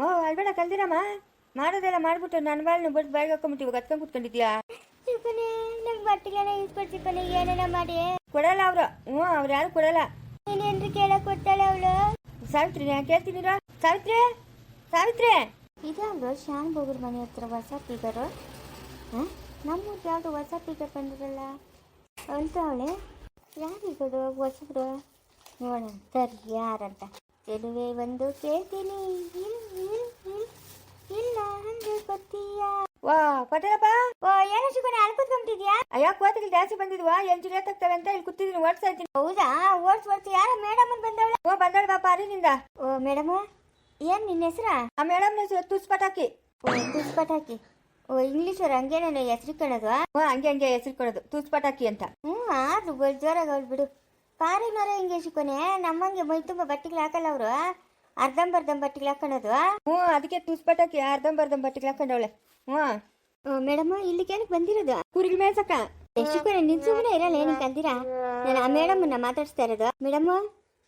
ಓ ಅಲ್ಬೇಡ ಕಲ್ದಿರಮ್ಮ. ಮಾಡೋದೆಲ್ಲ ಮಾಡ್ಬಿಟ್ಟು ನನ್ನ ಬಾಳನ್ನು ಬಟ್ ಬಾಯಿಗೆ ಹಾಕೊಂಬಿಟ್ಟು ಇವಾಗ ಹತ್ಕೊಂಡು ಕೂತ್ಕೊಂಡಿದ್ಯಾ? ಚಿಕ್ಕನೆ ನಂಗೆ ಬಟ್ಟೆಗೆಲ್ಲ ಇಸ್ಕೊಟ್ಟು ಚಿಕ್ಕನೆ ಏನೇನ ಮಾಡಿ ಕೊಡಲ್ಲ ಅವರು. ಅವ್ರು ಯಾರು ಕೊಡಲ್ಲ. ನೀನೇನ್ರಿ ಕೇಳಕ್ ಕೊಡ್ತಾಳೆ ಅವಳು? ಸಾವಿತ್ರಿ ನಾನು ಕೇಳ್ತೀನಿ. ಸಾವಿತ್ರಿ ಸಾವಿತ್ರಿ ಇದಾದ್ರು ಶಾನ್ ಬೋಗ್ರ ಮನೆ ಹತ್ರ ಹೊಸ ಪೀಕರು. ನಮ್ಮೂರಿಗೆ ಯಾವುದು ಹೊಸ ಪೀಕರ್ ಬಂದಿರಲ್ಲ ಅಂತ ಅವಳೆ. ಯಾರಿಗೋದು ಹೊಸಬ್ರು ನೋಡೋಣ ಸರಿ ಯಾರಂತ. ಚೆಲುವೆ ಒಂದು ಕೇಳ್ತೀನಿ ಇಲ್ಲ ಅಂದ್ರೆ ಗೊತ್ತೀಯಾ? ವಾ ಪಟೇಲಪ್ಪ. ಓ ಏನೋ ಶಿಕೋನೆ ಅಲ್ಲಿ ಕೂತ್ಕೊಂಡ್ಬಿಟ್ಟಿದ್ಯಾ? ಅಯ್ಯೋ ಕೋತಗಳು ಜಾಸ್ತಿ ಬಂದಿದ್ವಾ ಎಂಟು ತಗ್ತವೆ ಅಂತ ಇಲ್ಲಿ ಕೂತಿದ್ದೀನಿ ಓಡ್ತಾ ಇದ್ದೀನಿ. ಹೌದಾ ಓಡ್ಸ್ ಯಾರ ಮೇಡಮ್ ಬಂದವಳೆ? ಓ ಬಂದವಳು ಬಾಪ ಅರಿನಿಂದ. ಓ ಮೇಡಮ್ ಏನ್ ನಿನ್ನ ಹೆಸರ? ಆ ಮೇಡಮ್ ಹೆಸರು ತುಸ್ ಪಟಾಕಿ. ಓ ತುಸ್ ಪಟಾಕಿ. ಓ ಇಂಗ್ಲೀಷ್ ಅವ್ರು ಹಂಗೇನ ಹೆಸರು ಕಣದು? ಹಂಗೆ ಹೆಸರು ಕೊಡೋದು ತುಸ್ ಪಟಾಕಿ ಅಂತ. ಆದ್ರೂ ಜೋರಾಗ ಅವ್ಳು ಬಿಡು. ಪಾರಿನವರೇ ಹಿಂಗೆ ಶಿಕೋನೆ ನಮ್ಮಂಗೆ ಮೈ ತುಂಬ ಬಟ್ಟೆಗಳು ಹಾಕಲ್ಲ ಅವರು. ಅರ್ಧಂಬರ್ಧಂ ಬಟ್ಟೆಗಳು ಹಾಕೊಳ್ಳೋದು. ಅದಕ್ಕೆ ತುಸ್ ಪಟಾಕಿ ಅರ್ಧಂಬರ್ಧಂ ಬಟ್ಟೆಗಳು ಹಾಕೊಂಡವಳೆ. ಮೇಡಮ್ ಇಲ್ಲಿಗೆ ಏನಕ್ಕೆ ಬಂದಿರೋದು? ಕುರಿಗಳ ಮೇಯ್ಸಕ್ಕ. ಶಿಕೋನೆ ನಿನ್ ಸುಮ್ಮನೆ ಇರಲ್ಲ ಏನಕ್ಕೆ ಅಂತೀರಾ? ನಾನು ಆ ಮೇಡಮ್ನ ಮಾತಾಡ್ಸ್ತಾ ಇರೋದು. ಮೇಡಮ್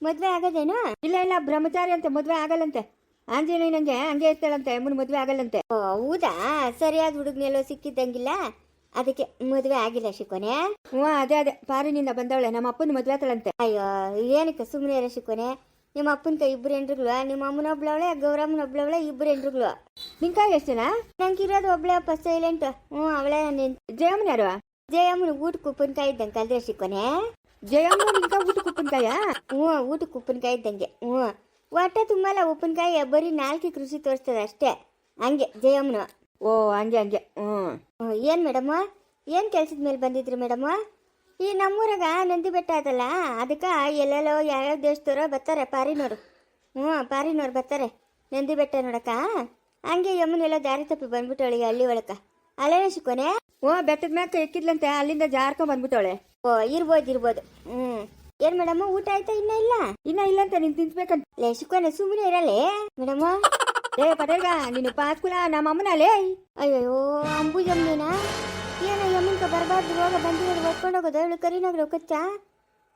ಮದ್ವೆ ಆಗೋದೇನು? ಇಲ್ಲ ಬ್ರಹ್ಮಚಾರಿ ಅಂತೆ, ಮದ್ವೆ ಆಗಲ್ಲಂತೆ. ಆಂಜನೇಯನಂಗೆ ಹಂಗೆ ಇರ್ತಾಳಂತೆ, ಅಮ್ಮನ ಮದ್ವೆ ಆಗಲ್ಲಂತೆ. ಹೌದಾ? ಸರಿಯಾದ ಹುಡುಗನೆಲ್ಲೋ ಸಿಕ್ಕಿದ್ದಂಗಿಲ್ಲ, ಅದಕ್ಕೆ ಮದುವೆ ಆಗಿಲ್ಲ ಶಿಕೋನೆ. ಅದೇ ಪಾರಿನಿಂದ ಬಂದವಳೆ. ನಮ್ಮ ಅಪ್ಪನ ಮದ್ವೆ ಆತಳಂತೆ. ಅಯ್ಯೋ ಏನಕ್ಕೆ ಸುಮ್ಮನೆ ಇರೋ ಶಿಕೋನೆ. ನಿಮ್ಮ ಅಪ್ಪನ ಕೈ ಇಬ್ಬರು ಹೆಂಡ್ರುಗಳು, ನಿಮ್ಮ ಅಮ್ಮನ ಒಬ್ಳವಳೆ, ಗೌರಮ್ಮನ ಒಬ್ಳವಳೆ, ಇಬ್ಬರು ಹೆಂಡ್ರುಗಳು. ನಿಂಕಾಗ ಎಷ್ಟು ಜನ? ನಂಗೆ ಇರೋದು ಒಬ್ಳೆ ಅಪ್ಪ ಸೈಲೆಂಟ್. ಅವಳೇ ಜಯಮ್ಮನ ಯಾರು? ಜಯಮ್ಮನ ಊಟಕ್ಕೆ ಉಪ್ಪಿನಕಾಯಿ ಇದ್ದಂಗೆ ಕಲ್ದ್ರೆ ಶಿಕೋನೆ. ಜಯಮ್ಮ ನಿಂಕ ಊಟಕ್ಕೆ ಉಪ್ಪಿನಕಾಯ? ಊಟಕ್ಕೆ ಉಪ್ಪಿನಕಾಯಿ ಇದ್ದಂಗೆ. ಹೊಟ್ಟೆ ತುಂಬಲ್ಲ ಉಪ್ಪಿನಕಾಯಿ, ಬರೀ 4 ಕೃಷಿ ತೋರಿಸ್ತದೆ ಅಷ್ಟೇ. ಹಂಗೆ ಜಯಮ್ಮನ. ಓ ಹಂಗೆ. ಏನ್ ಮೇಡಮ್ ಏನ್ ಕೆಲ್ಸದ ಮೇಲೆ ಬಂದಿದ್ರಿ ಮೇಡಮ್? ಈ ನಮ್ಮೂರಾಗ ನಂದಿ ಬೆಟ್ಟ ಅದಲ್ಲ, ಅದಕ್ಕೆ ಎಲ್ಲೆಲ್ಲೋ ಯಾವ್ಯಾವ ದೇಶದವ್ರು ಬರ್ತಾರೆ ಪಾರಿನವರು. ಪಾರಿನವ್ರು ಬರ್ತಾರೆ ನಂದಿ ಬೆಟ್ಟ ನೋಡಕ್ಕ. ಹಂಗೆ ಯಮ್ಮನೆಲ್ಲ ದಾರಿ ತಪ್ಪಿ ಬಂದ್ಬಿಟ್ಟು ಅವಳಿಗೆ ಹಳ್ಳಿ ಒಳಕ ಅಲ್ಲೇನ ಶಿಕೋನೆ. ಬೆಟ್ಟದ ಮ್ಯಾಕ ಎಕ್ಕಿದ್ಲಂತೆ, ಅಲ್ಲಿಂದ ಜಾರ್ಕೊಂಡ್ ಬಂದ್ಬಿಟ್ಟವಳೆ. ಇರ್ಬೋದು. ಏನ್ ಮೇಡಮ್ ಊಟ ಆಯ್ತಾ? ಇನ್ನ ಇಲ್ಲಂತ ನೀನ್ ತಿನ್ಸ್ಬೇಕಂತ. ಲೇ ಶಿಕೋನೆ ಸುಮ್ಮನೆ ಇರಲ್ಲೇ ಮೇಡಮ್. ಲೇ ಪಟೇಲ್ಗ ನೀನು ಪಾಸ್ಕುಲ ನಮ್ಮ ಅಮ್ಮನಲ್ಲೇ. ಅಯ್ಯೋ ಅಂಬುಜಮ್ಮನೇನಾ? ಏನೋ ಯಮ್ಮನ್ಕ ಬರಬಾರ್ದು ರೋಗ ಬಂದಿರೋದು ಒತ್ಕೊಂಡು ಹೋಗೋದು ಅವಳು ಕರಿನಾಗ್ಲು ಕಚ್ಚ.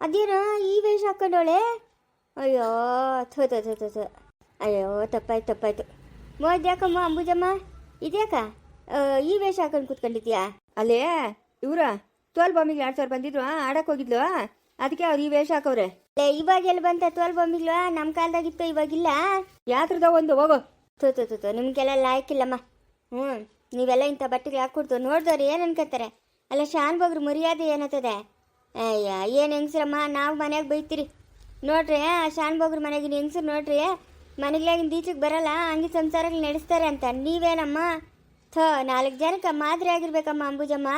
ಅದೇನೋ ಈ ವೇಷ ಹಾಕೊಂಡವಳೆ. ಅಯ್ಯೋ ಥೋ. ಅಯ್ಯೋ ತಪ್ಪಾಯ್ತು. ಯಾಕಮ್ಮ ಅಂಬುಜಮ್ಮ ಇದ್ಯಾಕ ಈ ವೇಷ ಹಾಕೊಂಡು ಕೂತ್ಕೊಂಡಿದ್ಯಾ? ಅಲ್ಲೇ ಇವ್ರ ತೋಲ್ ಬಾಂಬಿಗೆ 2,000 ಬಂದಿದ್ರು, ಆಡಕ್ ಹೋಗಿದ್ಲು. ಅದಕ್ಕೆ ಅವ್ರು ಈ ವೇಷ ಹಾಕವ್ರೆ. ಇವಾಗ ಎಲ್ಲಿ ಬಂತ ತೋಲ್ ಬಾಂಬಿಗ್ಲು? ನಮ್ಮ ಕಾಲದಾಗಿತ್ತು, ಇವಾಗಿಲ್ಲ. ಯಾತ್ರದ ಒಂದು ಹೋಗೋ. ಥೋ ನಿಮ್ಗೆಲ್ಲ ಲಾಯ್ಕಿಲ್ಲಮ್ಮ. ನೀವೆಲ್ಲ ಇಂಥ ಬಟ್ಟೆಗೆ ಹಾಕ್ಕೊಡ್ತು ನೋಡ್ದವ್ರು ಏನು ಅನ್ಕೋತಾರೆ? ಅಲ್ಲ ಶಾನ್ ಬಗ್ರು ಮರ್ಯಾದೆ ಏನತ್ತದೆ? ಅಯ್ಯ ಏನು ಹೆಂಗ್ಸ್ರಮ್ಮ, ನಾವು ಮನ್ಯಾಗ ಬೈತೀರಿ ನೋಡ್ರಿ. ಆ ಶಾನ್ ಬಗ್ರು ಮನೆಗಿನ ಹೆಂಗ್ಸ್ರು ನೋಡ್ರಿ ಮನೆಗಳಾಗಿನ ದೀಚಕ್ಕೆ ಬರಲ್ಲ, ಹಂಗೆ ಸಂಸಾರಗಳು ನಡೆಸ್ತಾರೆ ಅಂತ. ನೀವೇನಮ್ಮ 4 ಜನಕ್ಕೆ ಮಾದರಿ ಆಗಿರ್ಬೇಕಮ್ಮ ಅಂಬುಜಮ್ಮ.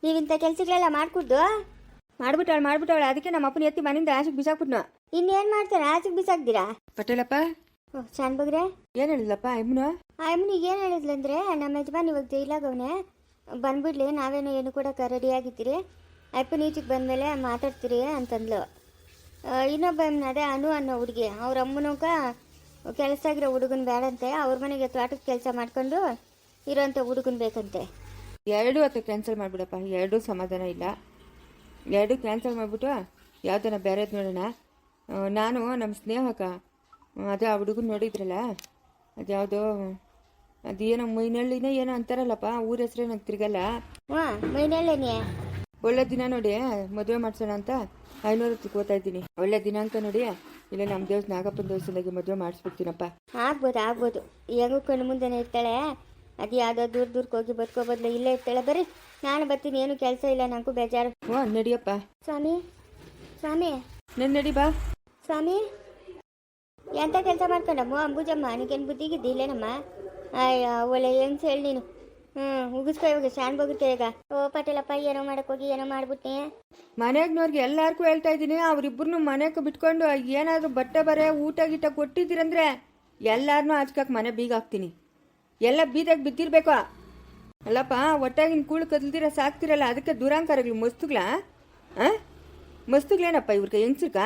ನೀವಿಂಥ ಕೆಲ್ಸಗಳೆಲ್ಲ ಮಾಡ್ಬಿಟ್ಟವಳೆ. ಅದಕ್ಕೆ ನಮ್ಮ ಅಪ್ಪನ ಎತ್ತಿ ಮನೆಯಿಂದ ಆಚೆಗೆ ಬಿಸಾಕ್ಬಿಟ್ನು. ಇನ್ನೇನು ಮಾಡ್ತಾರೆ? ಆಚೆಗೆ ಬಿಸಾಕ್ದಿರಾ? ಪಟೇಲಪ್ಪ ಶಾನ್ ಬಗ್ರೆ ಏನು ಹೇಳಿದ್ಲಪ್ಪ ಅಮ್ಮನು? ಅಮ್ಮನಿಗೆ ಏನು ಹೇಳಿದ್ಲಂದ್ರೆ, ನಮ್ಮ ಯಜಮಾನ್ ಇವಾಗ ಜೈಲಾಗವನೆ, ಬಂದ್ಬಿಡ್ಲಿ, ನಾವೇನು ಏನು ಕೊಡೋಕೆ ರೆಡಿ ಆಗಿರ್ತೀರಿ, ಅಪ್ಪನ ಈಚೆಗೆ ಬಂದಮೇಲೆ ಮಾತಾಡ್ತೀರಿ ಅಂತಂದ್ಲು. ಇನ್ನೊಬ್ಬ ಅದೇ ಅನ್ನೋ ಹುಡುಗಿ, ಅವ್ರ ಅಮ್ಮನಕ ಕೆಲಸ ಆಗಿರೋ ಹುಡುಗನ ಬೇಡಂತೆ, ಅವ್ರ ಮನೆಗೆ ತೋಟಕ್ಕೆ ಕೆಲಸ ಮಾಡ್ಕೊಂಡು ಇರೋಂಥ ಹುಡುಗನ್ ಬೇಕಂತೆ. 2 ಹೊತ್ತು ಕ್ಯಾನ್ಸಲ್ ಮಾಡಿಬಿಡಪ್ಪ. 2 ಸಮಾಧಾನ ಇಲ್ಲ. 2 ಕ್ಯಾನ್ಸಲ್ ಮಾಡಿಬಿಟ್ಟು ಯಾವ್ದನ ಬೇರೆದು ನೋಡೋಣ. ನಾನು ನಮ್ಮ ಸ್ನೇಹಕ ಅದೇ ಆ ಹುಡುಗನ ನೋಡಿದ್ರಲ್ಲ, ಅದ್ಯಾವುದೋ ಅದೇನೋ ಮೈನಳ್ಳಿನ ಏನೋ ಅಂತಾರಲ್ಲಪ್ಪ, ಊರ ಹೆಸ್ರೇ ನಂಗೆ ತಿರ್ಗಲ್ಲ. ಮೈನಳ್ಳಿನೇ ಒಳ್ಳೆ ದಿನ ನೋಡಿ ಮದುವೆ ಮಾಡ್ಸೋಣ ಅಂತ 500 ಓದ್ತಾ ಇದ್ದೀನಿ. ಒಳ್ಳೆ ದಿನಾಂಕ ನೋಡಿ ಇಲ್ಲ ನಮ್ಮ ದೇವಸ್ ನಾಗಪ್ಪನ ದೇವಸ್ಥಾನದಾಗೆ ಮದುವೆ ಮಾಡಿಸ್ಬಿಡ್ತೀನಪ್ಪ. ಆಗ್ಬೋದು. ಹೆಂಗೂ ಕಣ್ಣು ಮುಂದೆನೇ ಇರ್ತಾಳೆ. ಅದು ಯಾವುದೋ ದೂರಕ್ಕೆ ಹೋಗಿ ಬದುಕೋ ಬದಲು ಇಲ್ಲೇ ಇರ್ತಾಳೆ. ಬರ್ರಿ ನಾನು ಬರ್ತೀನಿ, ಏನು ಕೆಲಸ ಇಲ್ಲ, ನನಗೂ ಬೇಜಾರು. ನಡಿಯಪ್ಪ. ಸ್ವಾಮಿ ನನ್ನ ನಡಿ ಬಾ. ಸ್ವಾಮಿ ಎಂಥ ಕೆಲಸ ಮಾಡ್ಕೊಂಡಮ್ಮ ಅಂಬುಜಮ್ಮ? ನನಗೇನು ಬುದ್ಧಿಗಿದ್ದಿಲ್ಲೇನಮ್ಮ? ಅಯ್ಯ ಒಳ್ಳೆ ಹೆಂಗ್ಸ್ ಹೇಳಿ ನೀನು. ಉಗಿಸ್ಕೊ ಇವಾಗ ಶಾನ್ ಬಗುತ್ತೆ ಈಗ. ಓ ಪಟೇಲಪ್ಪ ಏನೋ ಹೋಗಿ ಏನೋ ಮಾಡ್ಬಿಟ್ಟೆ. ಮನೆಗ್ನವ್ರಿಗೆ ಎಲ್ಲಾರ್ಗೂ ಹೇಳ್ತಾ ಇದ್ದೀನಿ, ಅವ್ರಿಬ್ರು ಮನೆಗೆ ಬಿಟ್ಕೊಂಡು ಏನಾದರೂ ಬಟ್ಟೆ ಬರೆ ಊಟ ಗೀಟ ಕೊಟ್ಟಿದ್ದೀರಂದ್ರೆ ಎಲ್ಲಾರನ್ನೂ ಆಚ್ಕಕ್ಕೆ ಮನೆ ಬೀಗ ಹಾಕ್ತೀನಿ. ಎಲ್ಲ ಬೀದಾಗ ಬಿದ್ದಿರ್ಬೇಕು. ಅಲ್ಲಪ್ಪ ಒಟ್ಟಾಗಿನ ಕೂಳು ಕದಲ್ದಿರ ಸಾಕ್ತಿರಲ್ಲ, ಅದಕ್ಕೆ ದುರಾಂಕಾರಗಳು ಮಸ್ತುಗಳೇನಪ್ಪ ಇವ್ರಿಗೆ ಹೆಂಗ್ಸ್ರಕ?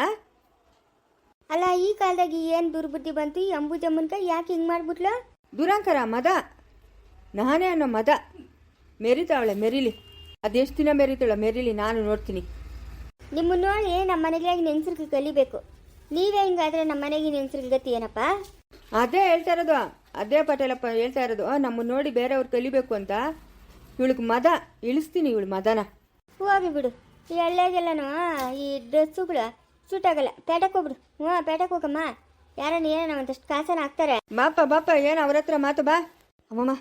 ಅಲ್ಲ ಈ ಕಾಲದಾಗ ಏನು ದುರ್ಬುದ್ಧಿ ಬಂತು ಈ ಅಂಬುಜಮ್ಮನ್ಕ? ಯಾಕೆ ಹಿಂಗೆ ಮಾಡ್ಬಿಟ್ಲು? ದುರಾಂಕಾರ ಮದ, ನಾನೇ ಅನ್ನೋ ಮದ ಮೆರಿತಾವಳೆ. ಮೆರಿಲಿ, ಅದೆಷ್ಟು ದಿನ ಮೆರಿತಾಳೆ ಮೆರಿಲಿ, ನಾನು ನೋಡ್ತೀನಿ. ನಿಮ್ಮನ್ನ ನೋಡಿ ನಮ್ಮ ಮನೆಗೆ ಹೆಂಗಸ್ರಿಗೆ ಕಲಿಬೇಕು. ನೀವೇ ಹಿಂಗಾದ್ರೆ ನಮ್ಮ ಮನೆಗಿನ ಹೆಂಗಸ್ರಿಗೆ ಗತಿ ಏನಪ್ಪ? ಅದೇ ಹೇಳ್ತಾ ಇರೋದು, ಅದೇ ಪಟೇಲಪ್ಪ ಹೇಳ್ತಾ ಇರೋದು ನಮ್ಮನ್ನು ನೋಡಿ ಬೇರೆಯವ್ರು ಕಲಿಬೇಕು ಅಂತ. ಇವಳಿಗೆ ಮದ ಇಳಿಸ್ತೀನಿ, ಇವಳು ಮದನ. ಹೋಗಿ ಬಿಡು, ಈ ಹಳ್ಳಿಯಾಗೆಲ್ಲನೂ ಈ ಡ್ರೆಸ್ಸುಗಳು ಸೂಟ್ ಆಗಲ್ಲ. ಪೇಟಕ್ಕೆ ಹೋಗ್ಬಿಡು. ಪೇಟಕ್ಕೆ ಹೋಗಮ್ಮ. ಯಾರನ್ನ ಏನೋ ಒಂದಷ್ಟು ಕಾಸನ ಹಾಕ್ತಾರೆ. ಬಾಪ ಏನು ಅವ್ರ ಹತ್ರ ಮಾತು ಬಾ. ಅಮ್ಮಮ್ಮ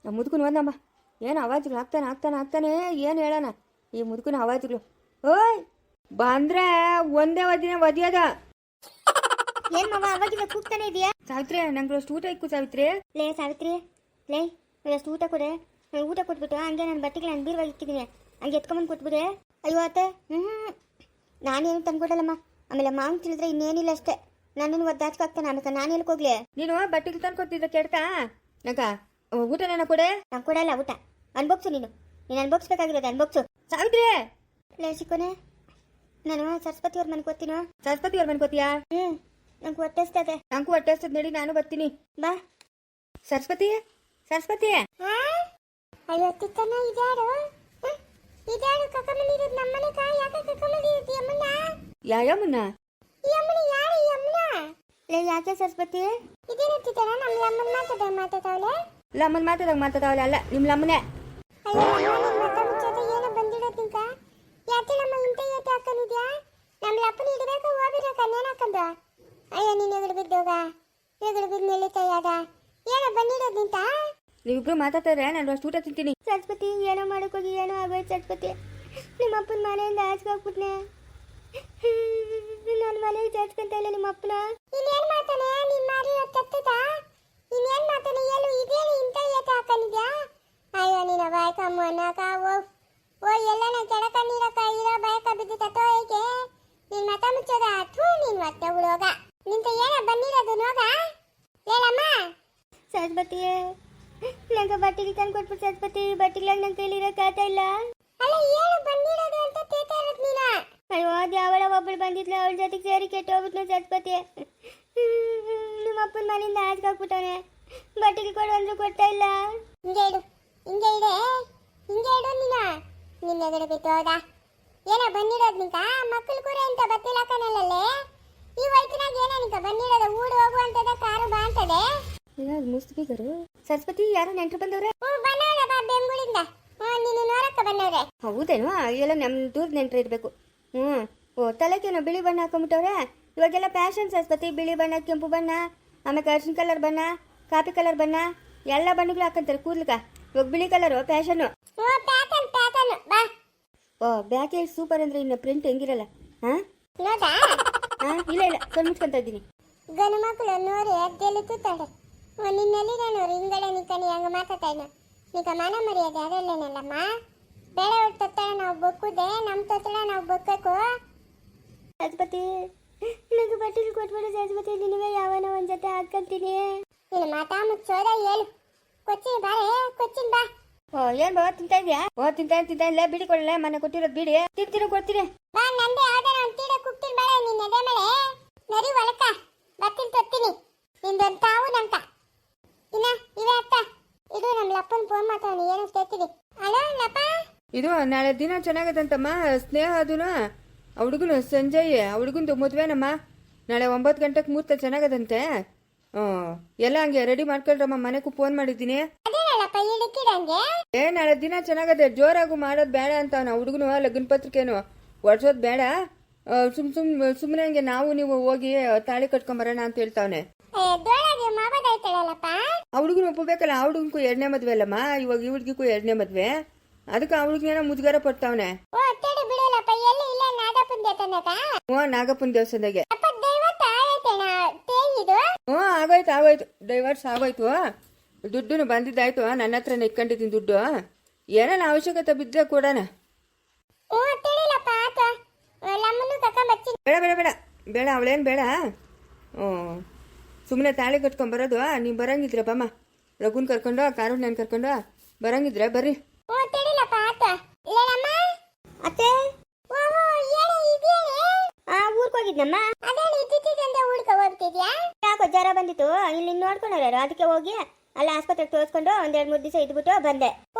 ನಮ್ಮ ಮುದುಕನ ಒಂದಮ್ಮ ಏನು ಅವಾಜುಗಳು ಆಗ್ತಾನೆ ಏನು ಹೇಳೋಣ ಈ ಮುದುಕನ ಅವಾಜುಗಳು. ಓಯ್ ಬಂದ್ರೆ ಒಂದೇ ಒದಿನ ಒದಿಯೋದ. ಏನ್ ಮಾವ ಅವಾಗಿಂದ ಕೂಗ್ತಾನೆ ಇದೆಯಾ? ಸಾವಿತ್ರಿ ನಂಗೆ ಅಷ್ಟು ಊಟ ಇಕ್ಕು ಸಾವಿತ್ರಿ. ಲೇ ಸಾವಿತ್ರಿ, ಲೇ ಅಷ್ಟು ಊಟ ಕೊಡೆ. ನಾನು ಊಟ ಕೊಟ್ಬಿಟ್ಟು ಹಂಗೆ ನನ್ನ ಬಟ್ಟೆಗೆ ನಾನು ಬೀರ್ವಾಗಿ ಇಕ್ಕಿದ್ದೀನಿ, ಹಂಗೆ ಎತ್ಕೊಂಬಂದು ಕೊಟ್ಬಿಡೆ. ಅಯ್ಯೋ ಅತ್ತೆ, ನಾನೇನು ತಂದ್ಕೊಡಲ್ಲಮ್ಮ. ಆಮೇಲೆ ಮಾವು ತಿಳಿದ್ರೆ ಇನ್ನೇನಿಲ್ಲ ಅಷ್ಟೇ. ನನ್ನನ್ನು ಒದ್ದಾಚ್ಕಾಗ್ತಾನೆ. ಆಮೇಲೆ ನಾನು ಎಲ್ಕ್ ಹೋಗ್ಲಿ? ನೀನು ಬಟ್ಟೆಗೆ ತಂದ್ಕೊಡ್ತಿದ್ದ ಕೆಡ್ತಾ ನಕ ಊಟನೇನ ಕೊಡೆ. ನಾನು ಕೊಡಲ್ಲ ಊಟ. ಅನ್ಬೋಗ್ಸು ನೀನು ಅನ್ಬೋಗ್ಸ್ಬೇಕಾಗಿರೋದು ಅನ್ಬೋಗ್ಸು. ಸಾವಿತ್ರಿ ಲೇ ಸಿಕ್ಕೋನೆ, ನಾನು ಸರಸ್ವತಿ ಅವ್ರ ಮನೆಗೆ ಓದ್ತೀನೋ. ಸರಸ್ವತಿ ಅವ್ರ ಮನ್ಕೋತೀಯಾ? ನಂಗೆ ಹೊಟ್ಟೆಸ್ತದೆ. ನಂಗೂ ಹೊಟ್ಟೆಸ್ತದ ನಡಿ, ನಾನು ಬರ್ತೀನಿ. ಬಾ ಸರಸ್ವತಿ. ಅಯ್ಯೋ ತಿಕ್ಕನ ಇದ್ಯಾರು ಕಕ್ಕಮಂದಿರೋದು ನಮ್ಮನೆ ಕಾ. ಯಾಕೆ ಕಕ್ಕಮಂದಿರೋದು ಯಮ್ಮನ? ಯಮ್ಮನ ಯಮ್ಮನ ಯಾರು ಯಮ್ಮನ? ಲೇ ಯಾಕೆ ಸರಸ್ವತಿ ಇದೇನು ತಿಕ್ಕನ? ನಮ್ಮ ಯಮ್ಮನ ಮಾತಾಡವಳೆ. ಲಮ್ಮನ್ ಮಾತಾಡವಳೆ ಅಲ್ಲ, ನಿಮ್ಮ ಲಮ್ಮನೆ. ಅಯ್ಯೋ ನಿಮ್ಮ ಮತ ಮುಚ್ಚೋದ ಏನೋ ಬಂದಿರೋದು ನಿಂಕ. ಯಾಕೆ ನಮ್ಮ ಇಂತ ಏತ ಹಾಕೊಂಡಿದ್ಯಾ? ನಮ್ಮ ಅಪ್ಪನ ಇಡಬೇಕು ಹೋಗಿರಕ ನೇನು ಹಾಕೊಂಡ. ಅಯ್ಯೋ ನೀನು ಎದುರು ಬಿದ್ದೋಗ, ಎದುರು ಬಿದ್ದು ನೆಲ್ಲಿತಾಯಾದ. ಏನೋ ಬಂದಿರೋದು ನಿಂತ. ನೀವಿಬ್ರು ಮಾತಾಡ್ತಾರೆ, ನಾನು ಅಷ್ಟು ಊಟ ತಿಂತೀನಿ. ಸರಸ್ವತಿ ಏನೋ ಮಾಡೋಕ್ಕೋಗಿ ಏನೋ ಆಗೋಯ್ತು ಸರಸ್ವತಿ. ನಿಮ್ಮ ಅಪ್ಪನ ಮನೆಯಿಂದ ಆಚೆಗೋಗ್ಬಿಟ್ನೆ. ನನ್ನ ಮನೆಗೆ ಜಾಚ್ಕೊಂತ ಇಲ್ಲ ನಿಮ್ಮ ಅಪ್ಪನ. ಇನ್ನೇನು ಮಾತಾನೆ ನಿಮ್ಮ ಮಾರಿ ತತ್ತದ? ಇನ್ನೇನು ಮಾತಾನೆ ಹೇಳು. ಇದೇನು ಇಂತ ಏತ ಹಾಕೊಂಡಿದ್ಯಾ? ಅಯ್ಯೋ ನೀನು ಬಾಯ್ಕ ಮೊನ್ನಕ ಓ ಎಲ್ಲನ ಕೆಳಕ ನೀರಕ ಇರೋ ಬಾಯಕ ಬಿದ್ದು ತತ್ತೋ ಏಕೆ? ನಿನ್ನ ಮತ ಮುಚ್ಚೋದ ಥೂ ನೀನು ಮತ್ತೆ ಉಳೋಗ. ನಿಂತ ಏನೋ ಬಂದಿರೋದು ನೋಗ. ಹೇಳಮ್ಮ ಸರಸ್ವತಿಯೇ, ನಂಗೆ ಬಟ್ಟೆಗೆ ತಂದು ಕೊಟ್ಬಿಟ್ಟು ಸರಸ್ವತಿ. ಬಟ್ಟೆಗಳಾಗ ನನ್ನ ಕೈಲಿ ಇರೋಕ್ಕಾಗ್ತಾ ಇಲ್ಲ. ಅಲ್ಲ ಏನು ಬಂದಿರೋದು ಅಂತ ತೇತಾ ಇರೋದು ನೀನ? ಅಯ್ಯೋ ಅದು ಯಾವಳ ಒಬ್ಬಳು ಬಂದಿದ್ಲು, ಅವಳ ಜೊತೆಗೆ ಸೇರಿ ಕೆಟ್ಟೋಗ್ಬಿಟ್ನು ಸರಸ್ವತಿ. ನಿಮ್ಮ ಅಪ್ಪನ ಮನೆಯಿಂದ ಆಚೆಗಾಗ್ಬಿಟ್ಟವನೆ. ಬಟ್ಟೆಗೆ ಕೊಡು ಅಂದ್ರೂ ಕೊಡ್ತಾ ಇಲ್ಲ. ಹಿಂಗೆ ಇಡು ನೀನ. ನಿನ್ನ ಎದುರು ಬಿತ್ತು ಹೌದಾ? ಏನೋ ಬಂದಿರೋದು ನಿಂಕ. ಮಕ್ಕಳು ಕೂಡ ಇಂಥ ಬತ್ತಿಲ್ಲ ಹಾಕನಲ್ಲೇ. ಈ ವಯಸ್ಸಿನಾಗ ಏನೋ ನಿಂಕ ಬಂದಿರೋದು. ಊಡು ಹೋಗುವಂತದ ಕಾರು ಬಾ ಅಂತದೆ. ಮುಸ್ತಿಗರು ಸರಸ್ವತಿ ಯಾರೋ ನೆಂಟರು ಬಂದವ್ರೆ. ಬಂದವಳ ಬಾ ಬೆಂಗಳೂರಿಂದ. ನೀನು ನೋಡಕ್ಕ ಬಂದವ್ರೆ. ಹೌದೇನು? ಎಲ್ಲ ನಮ್ಮ ದೂರ ನೆಂಟರು ಇರಬೇಕು. ಓ ತಲೆಗೇನೋ ಬಿಳಿ ಬಣ್ಣ ಹಾಕೊಂಡ್ಬಿಟ್ಟವ್ರೆ. ಇವಾಗೆಲ್ಲ ಫ್ಯಾಷನ್ ಸರಸ್ವತಿ. ಬಿಳಿ ಬಣ್ಣ, ಕೆಂಪು ಬಣ್ಣ, ಆಮೇಲೆ ಅರ್ಶಿನ ಕಲರ್ ಬಣ್ಣ, ಕಾಪಿ ಕಲರ್ ಬಣ್ಣ, ಎಲ್ಲ ಬಣ್ಣಗಳು ಹಾಕಂತಾರೆ ಕೂದ್ಲಕ. ಇವಾಗ ಬಿಳಿ ಕಲರು ಫ್ಯಾಷನ್ನು. ಓ ಬ್ಯಾಕೆ ಸೂಪರ್ ಅಂದ್ರೆ ಇನ್ನು ಪ್ರಿಂಟ್ ಹೆಂಗಿರಲ್ಲ. ಇಲ್ಲ ಕಣ್ ಮುಚ್ಕೊಂತ ಇದ್ದೀನಿ. ಗಂಡು ಮಕ್ಕಳು ನೋಡಿ ಅದ್ದೆಲ್ಲಿ ತೂತಾಡೆ. ನಿನ್ನಲ್ಲಿ ನಾನು ಹಿಂಗಡೆ ನಿಂಕಣಿ ಹಂಗ ಮಾತಾಡ್ತಾ ಇದ್ದ. ನಿಕ ಮಾನ ಮರ್ಯಾದೆ ಅದಲ್ಲೇನಲ್ಲಮ್ಮ. ಬೇಳೆ ಹೊಟ್ಟು ತತ್ತಳ ನಾವು ಬೊಕ್ಕುದೆ, ನಮ್ಮ ತತ್ತಳ ನಾವು ಬೊಕ್ಕಬೇಕು. ಸರಸ್ವತಿ ನನಗೆ ಬಟ್ಟೆಗೆ ಕೊಟ್ಬಿಡು ಸರಸ್ವತಿ. ನಿನಗೆ ಯಾವನ ಒಂದ್ ಜೊತೆ ಹಾಕಂತೀನಿ. ನೀನು ಮಾತಾ ಮುಚ್ಚೋದ ಹೇಳು. ಕೊಚ್ಚಿನ ಬಾರೆ, ಕೊಚ್ಚಿನ ಬಾ. ಓ ಏನ್ ಬಾವ ತಿಂತಾ ಇದ್ಯಾ? ಓ ತಿಂತಾ ಇಲ್ಲ, ಬಿಡಿ ಕೊಡಲ್ಲ. ಮನೆ ಕೊಟ್ಟಿರೋದು ಬಿಡಿ ತಿಂತೀನಿ, ಕೊಡ್ತೀನಿ. ಬಾ ನಂದೆ ಯಾವ್ದಾರ ಒಂದು ತೀಡ ಕುಕ್ಕಿನ ಬೇಡ. ನಿನ್ನ ಎದೆ ಮೇಲೆ ನರಿ ಒಳಕ ಬರ್ತೀನಿ ತೊತ್ತೀನಿ. ನಿಂದೊಂದು ತಾವು ನಂಕ ಇನ್ನ ಇವೇ ಅತ್ತ. ಇದು ನಮ್ಮ ಲಪ್ಪನ ಫೋನ್ ಮಾತಾಡೋಣ. ಏನೋ ಕೇಳ್ತೀವಿ. ಹಲೋ ಲಪ್ಪ, ಇದು ನಾಳೆ ದಿನ ಚೆನ್ನಾಗದಂತಮ್ಮ. ಸ್ನೇಹ ಅದೂನು ಆ ಹುಡುಗನು ಸಂಜಯ್, ಆ ಹುಡುಗಂದು ಮದುವೆನಮ್ಮ. ನಾಳೆ 9 ಗಂಟೆಗೆ ಮುಹೂರ್ತ ಚೆನ್ನಾಗದಂತೆ. ಎಲ್ಲ ಹಂಗೆ ರೆಡಿ ಮಾಡ್ಕೊಳ್ರಮ್ಮ. ಮನೆಗೂ ಫೋನ್ ಮಾಡಿದ್ದೀನಿ. ನಾಳೆ ದಿನ ಚೆನ್ನಾಗದೆ. ಜೋರಾಗು ಮಾಡೋದು ಬೇಡ ಅಂತ ನಾ ಹುಡುಗನು. ಲಗ್ನ ಪತ್ರಿಕೆನು ಹೊಡ್ಸೋದು ಬೇಡ. ಸುಮ್ಮನೆ ಹಂಗೆ ನಾವು ನೀವು ಹೋಗಿ ತಾಳಿ ಕಟ್ಕೊಂಬರೋಣ ಅಂತ ಹೇಳ್ತಾವನೆ. ಆ ಹುಡುಗನು ಒಪ್ಪಬೇಕಲ್ಲ. ಆ ಹುಡುಗನ್ಗೂ 2ನೇ ಮದ್ವೆ ಅಲ್ಲಮ್ಮ. ಇವಾಗ ಈ ಹುಡುಗಿಗೂ 2ನೇ ಮದ್ವೆ. ಅದಕ್ಕೆ ಆ ಹುಡುಗನೇನೋ ಮುದ್ಗಾರ ಪಡ್ತಾವನೆ. ನಾಗಪ್ಪನ ದೇವಸ್ಥಾನದಾಗೆ. ಆಗೋಯ್ತು. ಡೈವರ್ಸ್ ಆಗೋಯ್ತು. ದುಡ್ಡು ಬಂದಿದ್ದಾಯ್ತು. ನನ್ನ ಹತ್ರನೇ ಇಟ್ಕೊಂಡಿದ್ದೀನಿ ದುಡ್ಡು. ಏನಾನ ಅವಶ್ಯಕತೆ ಬಿದ್ದರೆ ಕೊಡೋಣ. ಬೇಡ ಅವಳೇನು ಬೇಡ. ಸುಮ್ಮನೆ ತಾಳಿ ಕಟ್ಕೊಂಬರೋದು. ನೀವು ಬರಂಗಿದ್ರೆ ಬಮ್ಮ. ರಘುನ್ ಕರ್ಕೊಂಡು, ಕಾರು ನಾನು ಕರ್ಕೊಂಡು ಬರಂಗಿದ್ರೆ ಬರ್ರಿ. ಊರ್ಗೆ ಹೋಗಿದ್ನಮ್ಮ. ಯಾಕೋ ಜ್ವರ ಬಂದಿತ್ತು. ಇಲ್ಲಿ ನೋಡ್ಕೊಂಡವ್ರು. ಅದಕ್ಕೆ ಹೋಗಿ ಅಲ್ಲಿ ಆಸ್ಪತ್ರೆಗೆ ತೋರಿಸ್ಕೊಂಡು 2-3 ದಿವಸ ಇದ್ಬಿಟ್ಟು ಬಂದೆ.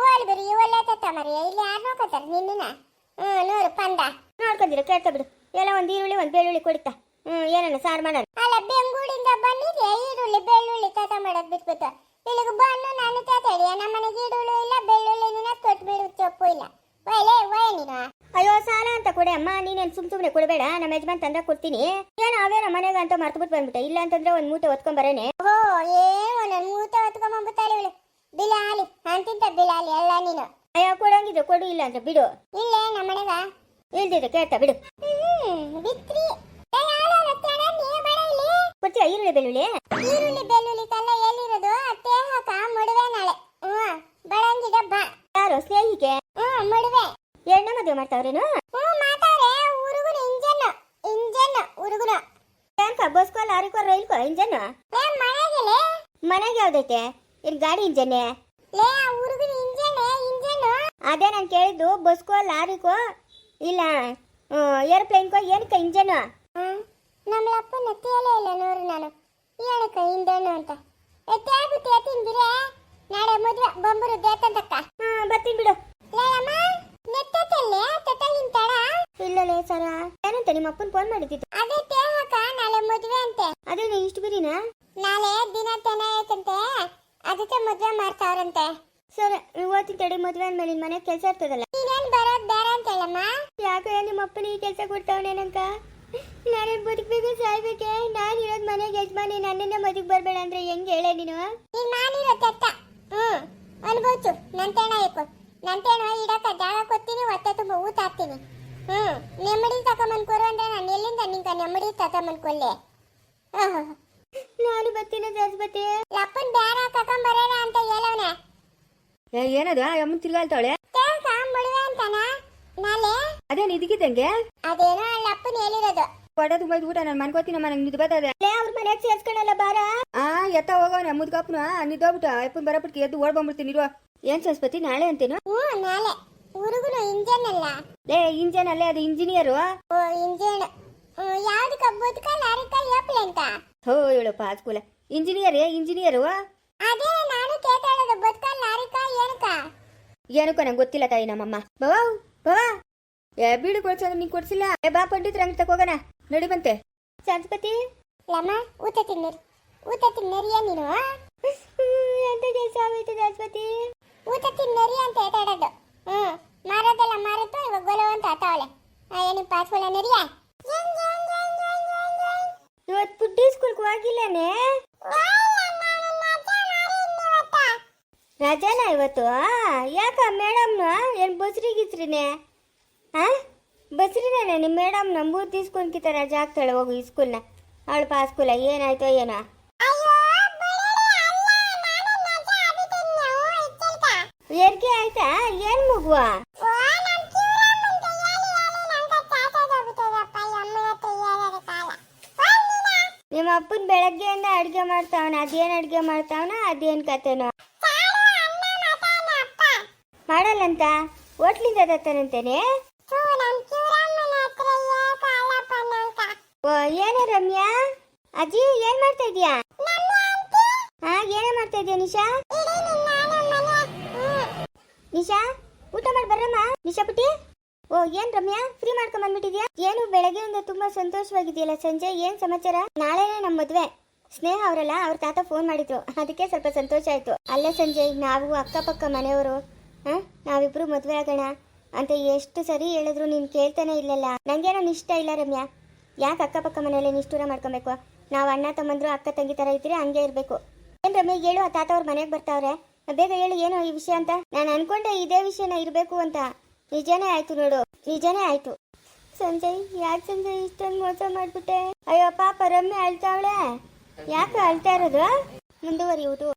ಬರೀ ಒಳ್ಳೆ ತತ್ತ ಮರಿ. ಇಲ್ಲಿ ಯಾರು ನೋಡ್ಕೊತಾರೆ ನಿನ್ನ? ನೋಡು ಪಂದ ನೋಡ್ಕೊಂಡಿರ. ಕೇಳ್ಕೊಬಿಡು. ಎಲ್ಲ ಒಂದು ಈರುಳ್ಳಿ ಒಂದು ಬೆಳ್ಳುಳ್ಳಿ ಕೊಡ್ತಾ. ಏನನ್ನ ಸಾರು ಮಾಡೋಣ. ಅಲ್ಲ ಬೆಂಗಳೂರಿಂದ ಬಂದಿದ್ಯಾ? ಈರುಳ್ಳಿ ಬೆಳ್ಳುಳ್ಳಿ ಕಥ ಮಾಡೋದು ಬಿಟ್ಟು ಕಳಿಸ್ಬಿಟ್ಟು ಇಲ್ಲಿಗೆ ಬಣ್ಣು ನಾನು ತಾತಡಿ ನಮ್ಮ ಮನೆಗೆ ಇಡುಳು ಇಲ್ಲ ಬೆಳ್ಳುಳ್ಳಿನ ಕೊಟ್ಬಿಡು ಚೊಪ್ಪು ಇಲ್ಲ ಒಯ್ಲೆ ಒಯ್ಯ ನೀನು. ಅಯ್ಯೋ ಸಾಲ ಅಂತ ಕೊಡೆ ಅಮ್ಮ, ನೀನೇನು ಸುಮ್ಮನೆ ಕೊಡಬೇಡ. ನಮ್ಮ ಯಜಮಾನ್ ತಂದ ಕೊಡ್ತೀನಿ. ಏನು ಅವೇ ನಮ್ಮ ಮನೆಗೆ ಅಂತ ಮರ್ತಬಿಟ್ಟು ಬಂದ್ಬಿಟ್ಟೆ. ಇಲ್ಲ ಅಂತಂದ್ರೆ ಒಂದು ಮೂಟೆ ಹೊತ್ಕೊಂಬರೇನೆ. ಓ ಏನು ನನ್ನ ಮೂತ ಹೊತ್ಕೊಂಬಂಬುತ್ತಾರೆ ಇವಳು. ಬಿಲಾಲಿ ಅಂತಿಂತ ಬಿಲಾಲಿ ಎಲ್ಲ ನೀನು. ಅಯ್ಯೋ ಕೊಡಂಗಿದ್ರೆ ಕೊಡು, ಇಲ್ಲ ಅಂದ್ರೆ ಬಿಡು. ಇಲ್ಲೇ ನಮ್ಮ ಮನೆಗ ಇಲ್ದಿದ್ರೆ ಕೇಳ್ತಾ ಬಿಡು. ಬಿತ್ರಿ ಕೊಡ್ತೀಯ ಈರುಳ್ಳಿ ಬೆಳ್ಳುಳ್ಳಿ? ಈರುಳ್ಳಿ ಬೆಳ್ಳುಳ್ಳಿ ಕಲ್ಲ ಎಲ್ಲಿರೋದು ಅತ್ತೆ ಹಾಕ ಮಡುವೆ ನಾಳೆ. ಬಡಂಗಿದ ಬಾ. ಯಾರು ಸ್ನೇಹಿಕೆ? ಮಡುವೆ. ಎರಡನೇ ಮದುವೆ ಮಾಡ್ತಾವ್ರೇನು? ಮಾತಾರೆ ಹುಡುಗನ ಇಂಜನ್ ಹುಡುಗನ ಟ್ಯಾಂಕ ಬಸ್ಕೋ ಲಾರಿಕೋ ರೈಲ್ಕೋ ಇಂಜನ್? ಮನೆಗೆಲೆ ಮನೆಗೆ ಯಾವ್ದೈತೆ? ಇಲ್ಲಿ ಗಾಡಿ ಇಂಜನ್ನೇ? ಲೇ ಹುಡುಗನ ಇಂಜನ್ ಅದೇ ನಾನು ಕೇಳಿದ್ದು ಬಸ್ಕೋ ಲಾರಿಕೋ ಇಲ್ಲ ಏರೋಪ್ಲೇನ್ಕೋ ಏನಕ್ಕೆ ಇಂಜನ್? ನಮ್ಮ ಅಪ್ಪನ ತೇಲೇ ಇಲ್ಲ ನೋಡು ನಾನು ಏನಕ್ಕ ಇಂಜನ್ ಅಂತ. ಎತ್ತಾಗುತ್ತೆ ತಿಂದಿರೆ ನಾಳೆ ಮದುವೆ ಬಂಬರು ದೇತಂತಕ್ಕ. ಬರ್ತೀನಿ ಬಿಡು. ಲೇಲಮ್ಮ ನೆತ್ತಲ್ಲೇ ತತ್ತಲಿನ ತಡ. ಇಲ್ಲಲೇ ಸರ ಏನಂತ ನಿಮ್ಮ ಅಪ್ಪನ ಫೋನ್ ಮಾಡಿದ್ದು? ಅದೇ ತೇಹಕ ನಾಳೆ ಮದುವೆ ಅಂತೆ. ಅದೇನು ಇಷ್ಟು ಬಿರಿನಾ? ನಾಳೆ ದಿನ ತೆನ ಐತಂತೆ, ಅದಕ್ಕೆ ಮದುವೆ ಮಾಡ್ತಾವ್ರಂತೆ. ಸರಿ ಓದ್ತೀನಿ ತಡಿ. ಮದುವೆ ಅಂದ್ಮೇಲೆ ನಿನ್ ಮನೆ ಕೆಲಸ ಇರ್ತದಲ್ಲ. ನೀನೇನ್ ಬರೋದ್ ಬೇಡ ಅಂತೇಳಮ್ಮ. ಯಾಕೆ ನಿಮ್ಮ ಅಪ್ಪನಿಗೆ ಕೆಲಸ ಕೊಡ್ತಾವನೇನಂಕ? ನಾನೇನ್ ಬದುಕ್ಬೇಕು ಸಾಯ್ಬೇಕೆ? ನಾನು ಇರೋದ್ ಮನೆಗೆ ಯಜಮಾನಿ, ನನ್ನನ್ನ ಮದುವೆ ಬರ್ಬೇಡ ಅಂದ್ರೆ ಹೆಂಗ್ ಹೇಳೆ ನೀನು? ನೀನ್ ಮಾಡಿರೋ ತೆತ್ತ ಅನ್ಬೋಚು ನಂತೇಣ ಇಕ್ಕು. ನಂತೇಣ ಇಡಕ ಜಾಗ ಕೊಡ್ತೀನಿ, ಹೊಟ್ಟೆ ತುಂಬ ಊಟ ಹಾಕ್ತೀನಿ. ನೆಮ್ಮಡಿ ತಕೊಂಬಂದ್ ಕೊರು ಅಂದ್ರೆ ನಾನು ಎಲ್ಲಿಂದ ನಿಂಕ ನೆಮ್ಮಡಿ ತಕೊಂಬಂದ್ ಕೊಲ್ಲೆ. ನಾನು ಬರ್ತೀನಿ ಸರಸ್ವತಿ. ಲಪ್ಪನ್ ಬ್ಯಾರ ತಕೊಂಬರೇನ ಅಂತ ಹೇಳವನೆ. ಏನದ ಅಮ್ಮನ್ ತಿರ್ಗಾಲ್ತಾವಳೆ? ತೇಕ ಮಡುವೆ ಅಂತಾನ ನಾಳೆ. ಅದೇನು ಇದಕ್ಕಿದ್ದಂಗೆ? ಅದೇನೋ ಲಪ್ಪನ್ ಹೇಳಿರೋದು. ಹೊಡೆ ತುಂಬ ಊಟ ನಾನು ಮನ್ಕೋತೀನಿ. ನನಗೆ ನಿದ್ದು ಬರ್ತದೆ. ಅವ್ರ ಮನೆಗೆ ಸೇರ್ಸ್ಕೊಳ್ಳಲ್ಲ ಬಾರ. ಎತ್ತ ಹೋಗವನೆ ಮುದ್ಕಪ್ಪನ ನಿದ್ದೋಗ್ಬಿಟ್ಟು ಅಪ್ಪನ ಬರಬಿಟ್ಟು ಎದ್ದು ಓಡ್ ಬಂದ್ಬಿಡ್ತೀನಿ ಇರುವ. ಏನ್ ಸರಸ್ವತಿ ನಾಳೆ ಅಂತೇನು? ನಾಳೆ ಹುಡುಗನು ಇಂಜನ್ ಅಲ್ಲ ಲೇ ಇಂಜನ್ ಅಲ್ಲೇ, ಅದು ಇಂಜಿನಿಯರು. ಓ ಇಂಜನ್ ಯಾವ್ದಕ್ಕ ಬದುಕ ಲಾರಿಕ ಏಪ್ಲೇನ್ಕ? ಹೋ ಇವಳು ಪಾಸ್ಕೂಲ ಇಂಜಿನಿಯರು. ಅದೇ ನಾನು ಕೇಳ್ತಾಳದು ಬದುಕ ಲಾರಿಕ ಏನಕ್ಕ? ಏನಕ್ಕೋ ನಂಗೆ ಗೊತ್ತಿಲ್ಲ ತಾಯಿ. ನಮ್ಮಮ್ಮ ಬಾವಾ ಬೀಡು ಕೊಡ್ಸಂದ್ರೆ ನೀನ್ ಕೊಡ್ಸಿಲ್ಲ. ಬಾ ಪಂಡಿತ್ರ ಅಂಗಡಿ ತಗೋಗಣ ನಡಿ ಬಂತೆ. ಸರಸ್ವತಿ ಲಮ್ಮ ಊಟ ತಿನ್ನರಿಯ ನೀನು. ಎಂತ ಕೆಲಸ ಆಗೋಯ್ತು ಸರಸ್ವತಿ? ಊಟ ತಿನ್ನರಿ ಅಂತ ಹೇಳ್ತಾಡೋದು. ಮಾರೋದೆಲ್ಲ ಮಾರುತ್ತೋ ಇವಾಗ ಗೊಲವ ಅಂತ ಆತಾವಳೆ. ಏನು ಪಾಸ್ಕೊಳ ನರಿಯ? ಇವತ್ತು ಪುಟ್ಟಿ ಸ್ಕೂಲ್ಗೆ ಹೋಗಿಲ್ಲನೆ? ರಜಾನ ಇವತ್ತು? ಯಾಕ ಮೇಡಮ್ನ ಏನು ಬಸ್ರಿಗಿಸ್ರಿನೇ? ಬಸ್ರಿನೇ ನಿಮ್ಮ ಮೇಡಮ್ ಮೂರು ದಿವ್ಸಕ್ಕೊಂದ್ಕಿತ ರಜಾ ಆಗ್ತಾಳೆ. ಹೋಗು ಈ ಸ್ಕೂಲ್ನ. ಅವಳು ಪಾಸ್ಕೂಲ ಏನಾಯ್ತೋ ಏನೋ. ಏರ್ಕೆ ಆಯ್ತಾ? ಏನ್ ಮಗುವ? ನಿಮ್ಮ ಅಪ್ಪನ ಬೆಳಗ್ಗೆಯಿಂದ ಅಡ್ಗೆ ಮಾಡ್ತಾವನ. ಅದೇನ್ ಅಡ್ಗೆ ಮಾಡ್ತಾವನ? ಅದೇನ್ ಕತೆನೋ ಮಾಡಲ್ಲಂತ ಹೋಟ್ಲಿಂದ ತತ್ತಾನಂತೇನೆ. ಓ ಏನ ರಮ್ಯಾ? ಅಜ್ಜಿ ಏನ್ ಮಾಡ್ತಾ ಇದೀಯಾ? ಏನೇ ಮಾಡ್ತಾ ಇದೀಯ ನಿಶಾ? ನಿಶಾ ಊಟ ಮಾಡಿ ಬರ್ರಮ್ಮ. ನಿಶಾ ಪುಟ್ಟಿ. ಓ ಏನ್ ರಮ್ಯಾ ಫ್ರೀ ಮಾಡ್ಕೊಂಡ್ ಬಂದ್ಬಿಟ್ಟಿದ್ಯಾ? ಏನು ಬೆಳಗ್ಗೆಯಿಂದ ತುಂಬಾ ಸಂತೋಷವಾಗಿದೆಯಲ್ಲ ಸಂಜೆ? ಏನ್ ಸಮಾಚಾರ? ನಾಳೆನೇ ನಮ್ಮ ಮದ್ವೆ. ಸ್ನೇಹ ಅವರಲ್ಲ, ಅವ್ರ ತಾತ ಫೋನ್ ಮಾಡಿದ್ರು, ಅದಕ್ಕೆ ಸ್ವಲ್ಪ ಸಂತೋಷ ಆಯ್ತು. ಅಲ್ಲೇ ಸಂಜಯ್ ನಾವು ಅಕ್ಕಪಕ್ಕ ಮನೆಯವರು ನಾವಿಬ್ರು ಮದ್ವೆ ಆಗೋಣ ಅಂತ ಎಷ್ಟು ಸರಿ ಹೇಳಿದ್ರು ನೀನ್ ಕೇಳ್ತಾನೆ ಇಲ್ಲಲ್ಲ. ನಂಗೇನೋ ಇಷ್ಟ ಇಲ್ಲ ರಮ್ಯಾ. ಯಾಕೆ ಅಕ್ಕಪಕ್ಕ ಮನೆಯಲ್ಲೇ ನಿಷ್ಠೂರ ಮಾಡ್ಕೊಬೇಕು? ನಾವು ಅಣ್ಣ ತಮ್ಮಂದ್ರು ಅಕ್ಕ ತಂಗಿ ತರ ಇದ್ರೆ ಹಂಗೆ ಇರ್ಬೇಕು. ಏನ್ ರಮ್ಯಾ ಹೇಳು, ಆ ತಾತ ಅವ್ರ ಮನೆಗೆ ಬರ್ತಾವ್ರೆ, ಬೇಗ ಹೇಳು ಏನೋ ಈ ವಿಷಯ ಅಂತ. ನಾನು ಅನ್ಕೊಂಡೆ ಇದೇ ವಿಷಯನ ಇರಬೇಕು ಅಂತ. ನಿಜನೇ ಆಯ್ತು ನೋಡು, ನಿಜನೇ ಆಯ್ತು. ಸಂಜಯ್ ಯಾಕೆ ಸಂಜಯ್ ಇಷ್ಟೊಂದು ಮೋಸ ಮಾಡ್ಬಿಟ್ಟೆ? ಅಯ್ಯೋ ಪಾಪ ರಮ್ಯಾ ಅಳ್ತಾವಳೆ. ಯಾಕೆ ಅಳ್ತಾ ಇರೋದು? ಮುಂದುವರಿಯುವುದು.